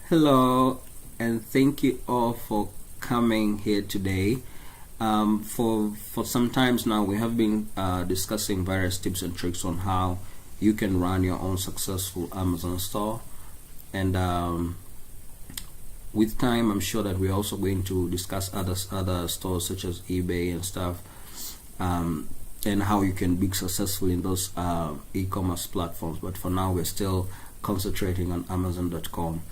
Hello, and thank you all for coming here today. For some times now, we have been discussing various tips and tricks on how you can run your own successful Amazon store, and with time, I'm sure that we're also going to discuss other stores such as eBay and stuff, and how you can be successful in those e-commerce platforms. But for now, we're still concentrating on Amazon.com.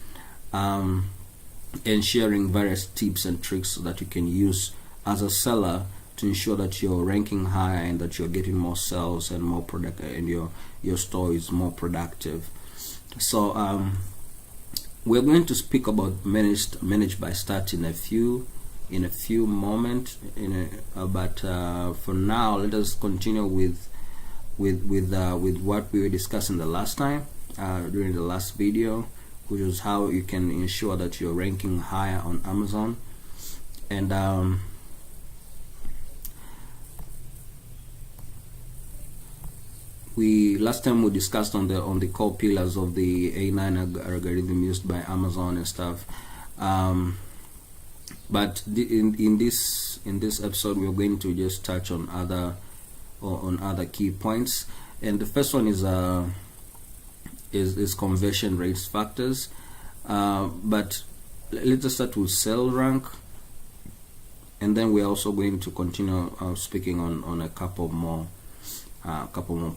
And sharing various tips and tricks that you can use as a seller to ensure that you're ranking higher and that you're getting more sales and more product, and your store is more productive. So we're going to speak about manage by Start in a few moments. But for now, let us continue with what we were discussing the last time during the last video, which is how you can ensure that you're ranking higher on Amazon. And last time we discussed on the core pillars of the A9 algorithm used by Amazon and stuff. But in this episode, we're going to just touch on other key points. And the first one is conversion rates factors, but let's just start with sell rank, and then we're also going to continue speaking on a couple more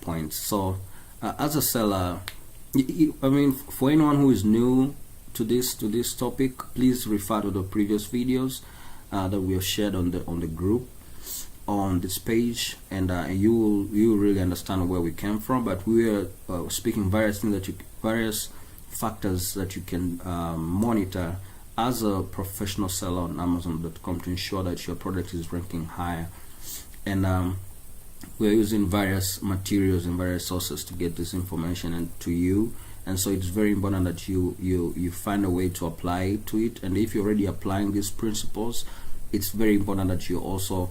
points. So as a seller, I mean, for anyone who is new to this topic, please refer to the previous videos that we have shared on the group on this page, and you will really understand where we came from. But we are speaking various factors that you can monitor as a professional seller on Amazon.com to ensure that your product is ranking higher. And we're using various materials and various sources to get this information and to you. And so it's very important that you find a way to apply to it. And if you're already applying these principles, it's very important that you also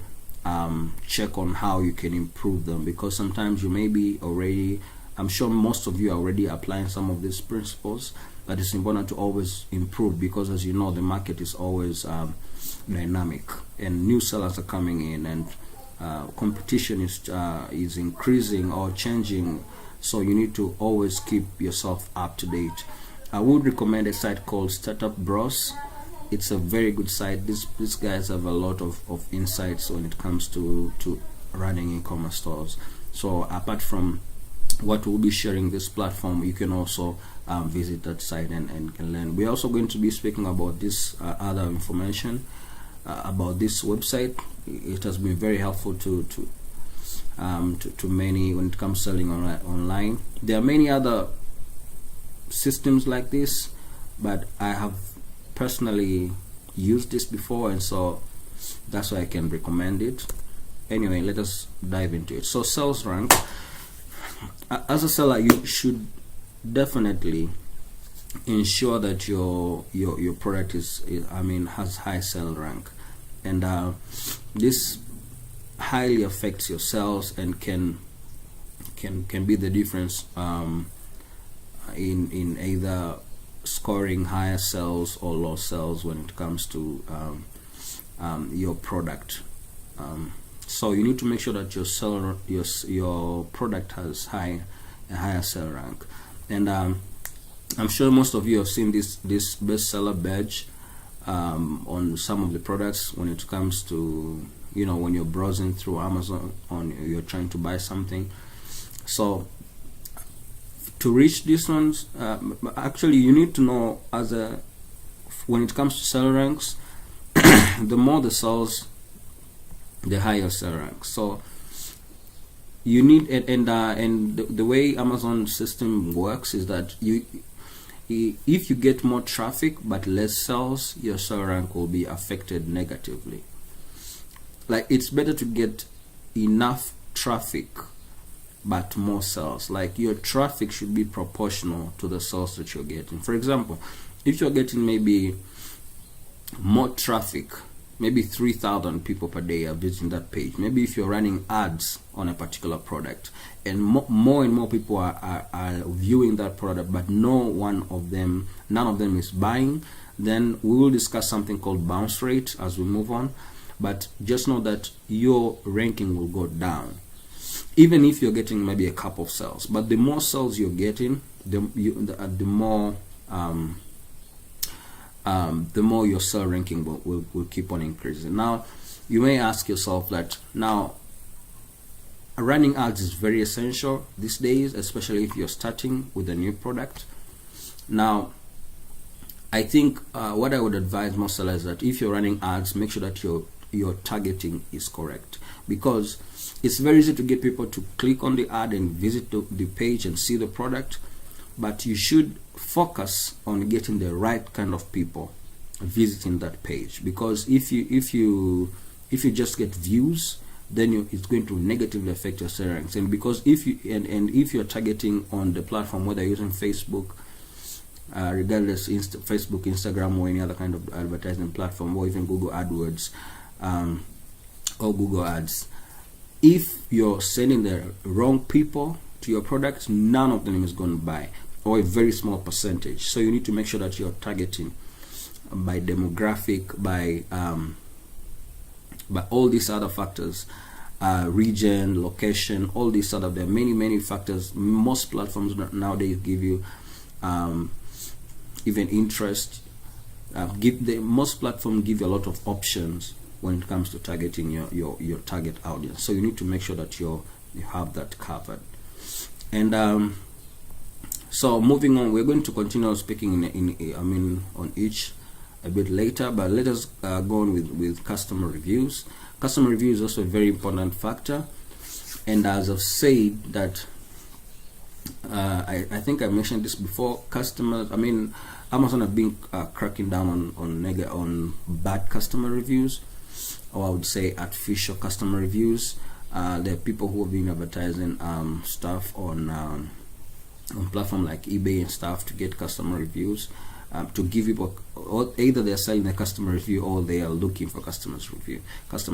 check on how you can improve them, because sometimes you may be already, I'm sure most of you are already applying some of these principles, but it's important to always improve, because as you know, the market is always dynamic and new sellers are coming in, and competition is increasing or changing, so you need to always keep yourself up to date. I would recommend a site called Startup Bros. It's a very good site. These guys have a lot of insights when it comes to running e-commerce stores. So apart from what we'll be sharing this platform, you can also visit that site and learn. We're also going to be speaking about this other information about this website. It has been very helpful to many when it comes to selling online. There are many other systems like this, but I have personally used this before, and so that's why I can recommend it. Anyway, let us dive into it. So sales rank. As a seller, you should definitely ensure that your product has high sale rank, and this highly affects your sales and can be the difference in either scoring higher sales or low sales when it comes to your product. So you need to make sure that your product has a higher sale rank. And I'm sure most of you have seen this bestseller badge on some of the products when it comes to, when you're browsing through Amazon, you're trying to buy something. So to reach these ones, actually you need to know, when it comes to sell ranks, the more the sales, the higher sell rank. So you need, and the way Amazon system works is that if you get more traffic but less sales, your sell rank will be affected negatively. Like, it's better to get enough traffic but more sales. Like, your traffic should be proportional to the sales that you're getting. For example, if you're getting maybe more traffic maybe 3,000 people per day are visiting that page. Maybe if you're running ads on a particular product, and more and more people are viewing that product, but none of them is buying, then we will discuss something called bounce rate as we move on. But just know that your ranking will go down, even if you're getting maybe a couple of sales. But the more sales you're getting, the more your sale ranking will keep on increasing. Now, you may ask yourself that now running ads is very essential these days, especially if you're starting with a new product. Now, I think what I would advise most sellers is that if you're running ads, make sure that your targeting is correct, because it's very easy to get people to click on the ad and visit the page and see the product, but you should focus on getting the right kind of people visiting that page, because if you just get views, then it's going to negatively affect your sales ranks. And because if you're targeting on the platform, whether you're using Facebook, regardless Facebook, Instagram, or any other kind of advertising platform, or even Google AdWords, or Google Ads, if you're sending the wrong people to your products, none of them is going to buy, or a very small percentage. So you need to make sure that you're targeting by demographic, by all these other factors, region, location, all these there are many factors. Most platforms nowadays give you even interest. Most platforms give you a lot of options when it comes to targeting your target audience. So you need to make sure that you have that covered. And so moving on, we're going to continue speaking on each a bit later, but let us go on with customer reviews. Customer review is also a very important factor, and as I've said that I think I mentioned this before, Amazon have been cracking down on bad customer reviews, or I would say artificial customer reviews. There are people who have been advertising stuff on platform like eBay and stuff to get customer reviews, to give people, or either they're selling a customer review or they are looking for customer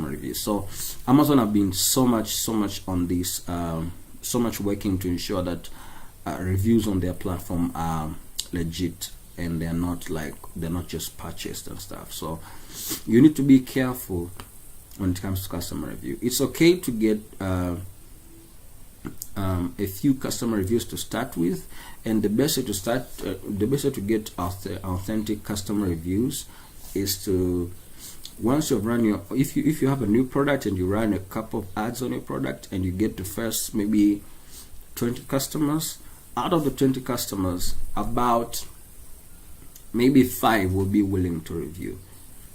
reviews. So Amazon have been so much on this, so much working to ensure that reviews on their platform are legit, and they're not just purchased and stuff. So you need to be careful when it comes to customer review. It's okay to get a few customer reviews to start with, and the best way to get authentic customer reviews is to, once you've run if you have a new product and you run a couple of ads on your product and you get the first maybe 20 customers, out of the 20 customers, about maybe 5 will be willing to review.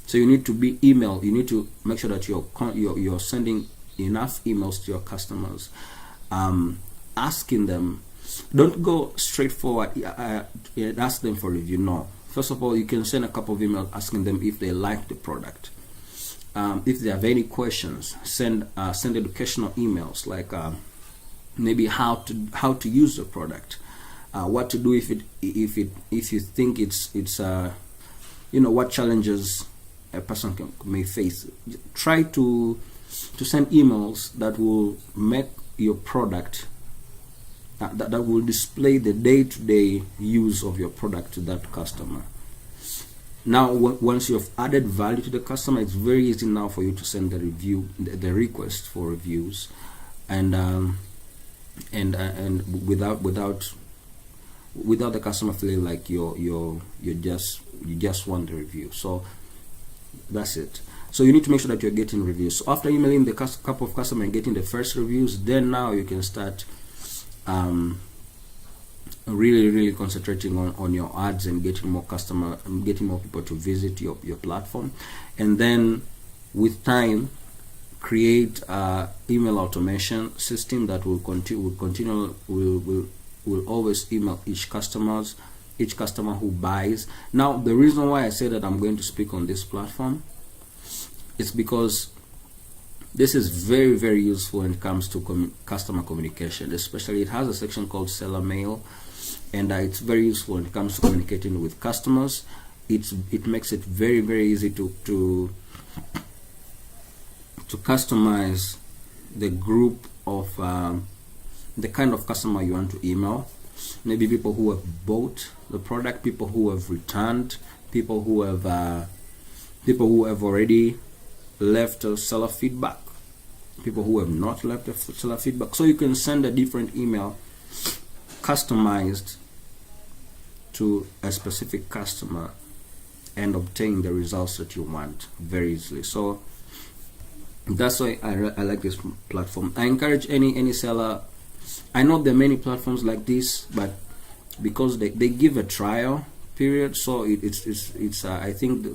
So you need to you need to make sure that you're sending enough emails to your customers, asking them. Don't go straight forward, ask them for review. No. First of all, you can send a couple of emails asking them if they like the product. If they have any questions, send educational emails, like maybe how to use the product, what to do if you think it's what challenges a person may face. Try to send emails that will make your product, that will display the day-to-day use of your product to that customer. Now, once you've added value to the customer, it's very easy now for you to send the request for reviews, and without the customer feeling like you just want the review. So that's it. So you need to make sure that you're getting reviews. So after emailing the couple of customers and getting the first reviews, then now you can start really concentrating on your ads and getting more people to visit your platform. And then with time, create email automation system that will always email each customer who buys. Now, the reason why I say that I'm going to speak on this platform is because this is very useful when it comes to customer communication. Especially, it has a section called seller mail, and it's very useful when it comes to communicating with customers. It makes it very easy to to customize the group of the kind of customer you want to email. Maybe people who have bought the product, people who have returned, people who have already left a seller feedback, people who have not left a seller feedback. So you can send a different email customized to a specific customer and obtain the results that you want very easily. So that's why I like this platform. I encourage any seller. I know there are many platforms like this, but because they give a trial period, so it's I think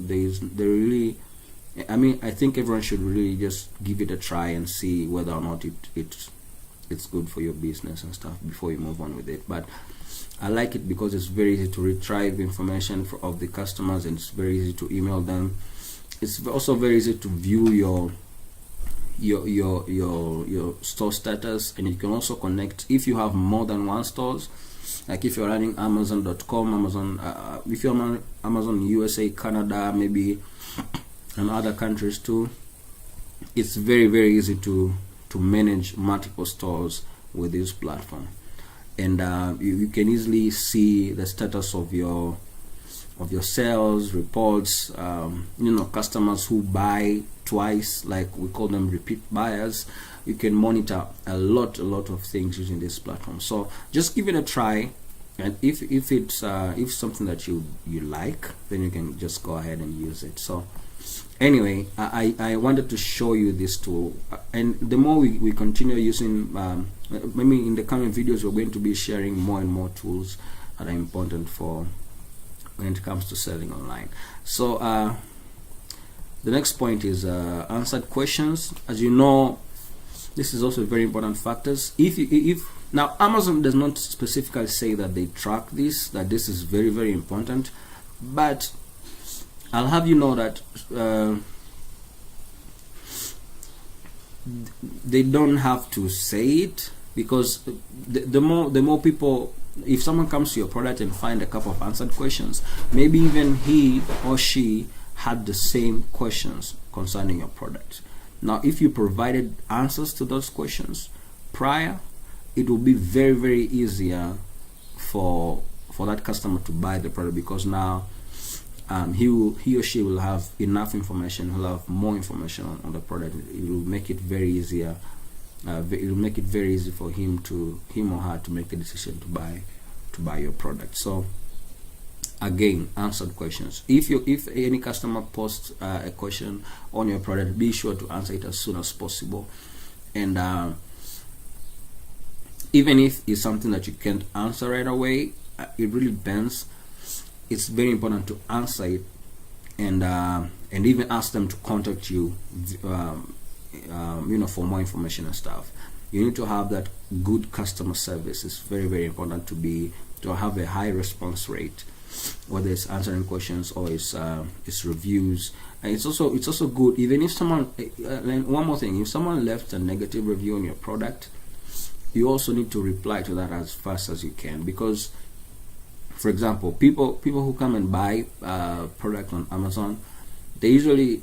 I think everyone should really just give it a try and see whether or not it's good for your business and stuff before you move on with it. But I like it because it's very easy to retrieve information of the customers, and it's very easy to email them. It's also very easy to view your store status, and you can also connect if you have more than one stores. Like if you're running Amazon.com, if you're on Amazon USA, Canada, maybe, and other countries too, it's very, very easy to manage multiple stores with this platform. And you can easily see the status of your sales reports. Customers who buy twice, like we call them repeat buyers. You can monitor a lot of things using this platform. So just give it a try, and if it's something that you like, then you can just go ahead and use it. So anyway, I wanted to show you this tool, and the more we continue using, maybe in the coming videos we're going to be sharing more and more tools that are important for when it comes to selling online. So the next point is answered questions. As you know, this is also a very important factors. If now Amazon does not specifically say that they track this, that this is very, very important, but I'll have you know that they don't have to say it, because the more people, if someone comes to your product and find a couple of answered questions, maybe even he or she had the same questions concerning your product. Now, if you provided answers to those questions prior, it will be very, very easier for that customer to buy the product, because now he or she will have enough information, he'll have more information on the product. It will make it very easier. It will make it very easy for him or her to make a decision to buy your product. So again, answered questions. If any customer posts a question on your product, be sure to answer it as soon as possible. And even if it's something that you can't answer right away, it really depends. It's very important to answer it, and even ask them to contact you, for more information and stuff. You need to have that good customer service. It's very, very important to have a high response rate, whether it's answering questions or it's reviews. And it's also good, even if someone, one more thing, if someone left a negative review on your product, you also need to reply to that as fast as you can, because, for example, people who come and buy product on Amazon, they usually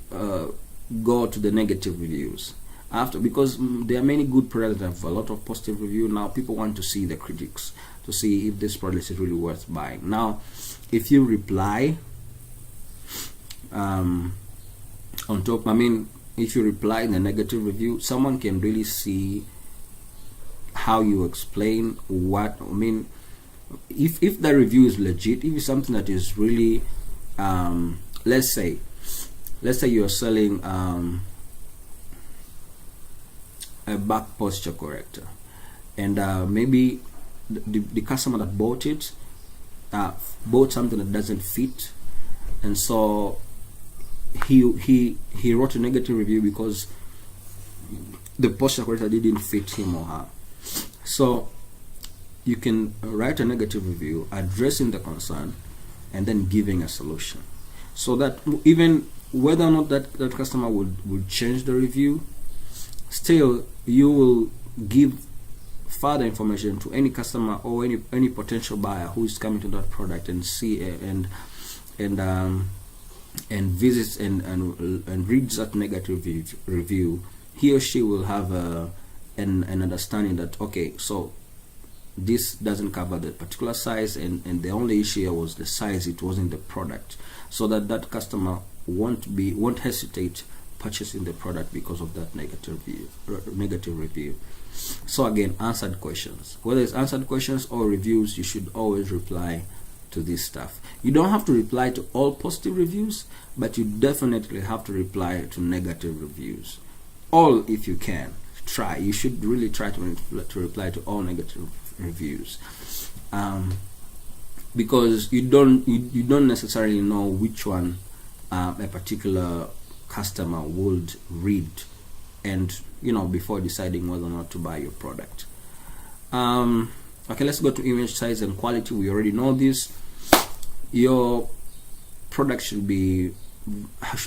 go to the negative reviews after, because there are many good products that have a lot of positive review. Now people want to see the critics to see if this product is really worth buying. Now, if you reply on top, if you reply in a negative review, someone can really see how you explain what. If the review is legit, if it's something that is really, let's say you're selling a back posture corrector, and maybe the customer that bought it bought something that doesn't fit, and so he wrote a negative review because the posture corrector didn't fit him or her. So you can write a negative review addressing the concern and then giving a solution, so that even whether or not that customer would change the review, still you will give further information to any customer or any potential buyer who is coming to that product and see and visits and reads that negative review. he or she will have an understanding that, okay, so this doesn't cover the particular size, and the only issue here was the size, it wasn't the product, so that customer won't hesitate purchasing the product because of that negative review. So again, answered questions, whether it's answered questions or reviews, you should always reply to this stuff. You don't have to reply to all positive reviews, but you definitely have to reply to negative reviews. All, if you can, try. You should really try to reply to all negative reviews, because you don't necessarily know which one a particular customer would read, and before deciding whether or not to buy your product. Okay, let's go to image size and quality. We already know this. Your product should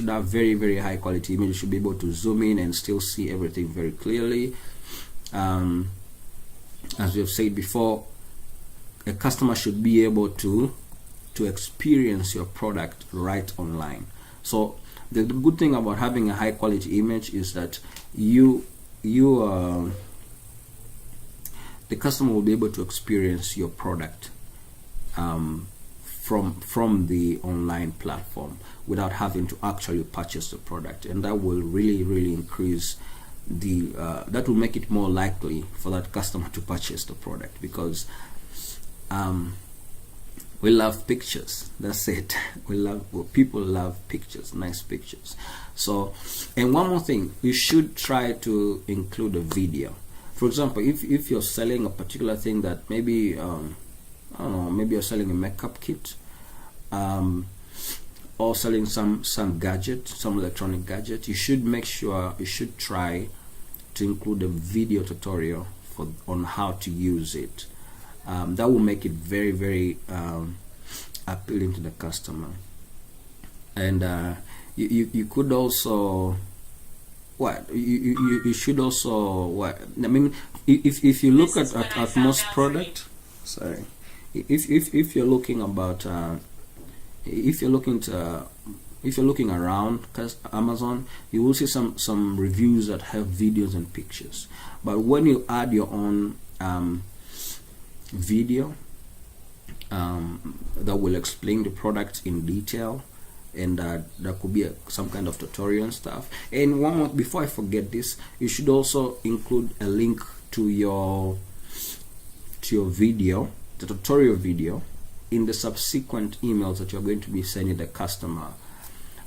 have very, very high quality image. You should be able to zoom in and still see everything very clearly. As we have said before, a customer should be able to experience your product right online. So the good thing about having a high quality image is that the customer will be able to experience your product from the online platform without having to actually purchase the product, and that will really increase that will make it more likely for that customer to purchase the product, because we love pictures. That's it. People love pictures, nice pictures. So, and one more thing, you should try to include a video. For example, if you're selling a particular thing that maybe I don't know, maybe you're selling a makeup kit, or selling some gadget, some electronic gadget, you should try to include a video tutorial on how to use it. That will make it very appealing to the customer. And you could also you should also I mean, if you look at most product, sorry, if you're looking about if you're looking around Amazon, you will see some reviews that have videos and pictures. But when you add your own video that will explain the product in detail, and there could be some kind of tutorial and stuff. And one more, before I forget this, you should also include a link to your video, the tutorial video, in the subsequent emails that you're going to be sending the customer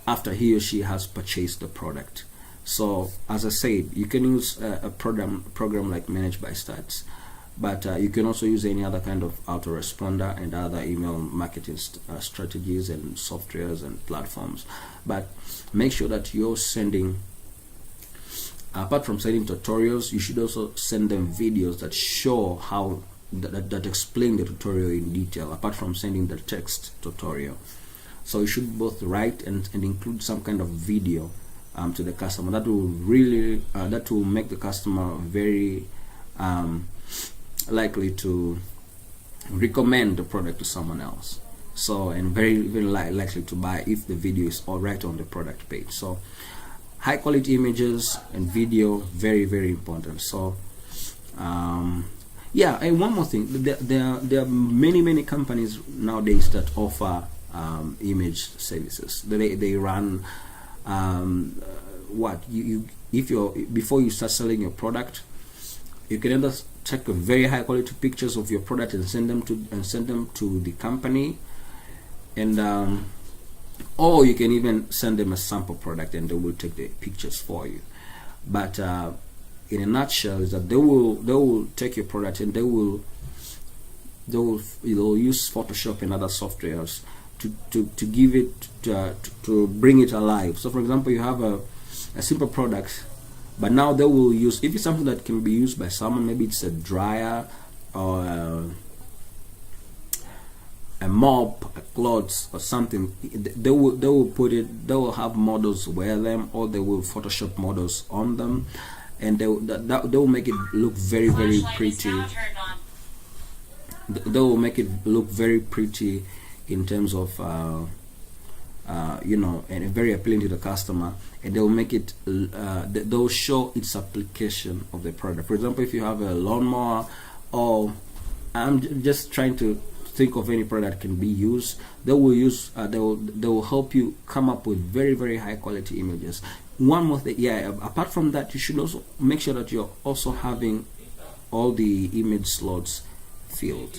after he or she has purchased the product. So as I said, you can use a program like Managed by Stats, but you can also use any other kind of autoresponder and other email marketing strategies and softwares and platforms. But make sure that you're sending, apart from sending tutorials, you should also send them videos that show how that explain the tutorial in detail, apart from sending the text tutorial. So you should both write and include some kind of video to the customer. That will really that will make the customer very likely to recommend the product to someone else. So, and very likely to buy if the video is all right on the product page. So high quality images and video, very important. So yeah, and one more thing, there are many companies nowadays that offer image services. They run before you start selling your product, you can either take a very high quality pictures of your product and send them to the company, and or you can even send them a sample product and they will take the pictures for you. But in a nutshell, is that they will take your product and they will use Photoshop and other softwares to give it to bring it alive. So for example, you have a simple product, but now they will use, if it's something that can be used by someone, maybe it's a dryer or a mop, a clothes or something, they will have models wear them, or they will Photoshop models on them, and they will make it look very pretty. They will make it look very pretty in terms of and very appealing to the customer, and they'll make it they'll show its application of the product. For example, if you have a lawnmower, or I'm just trying to think of any product that can be used, they will help you come up with very, very high quality images. One more thing, apart from that, you should also make sure that you're also having all the image slots filled.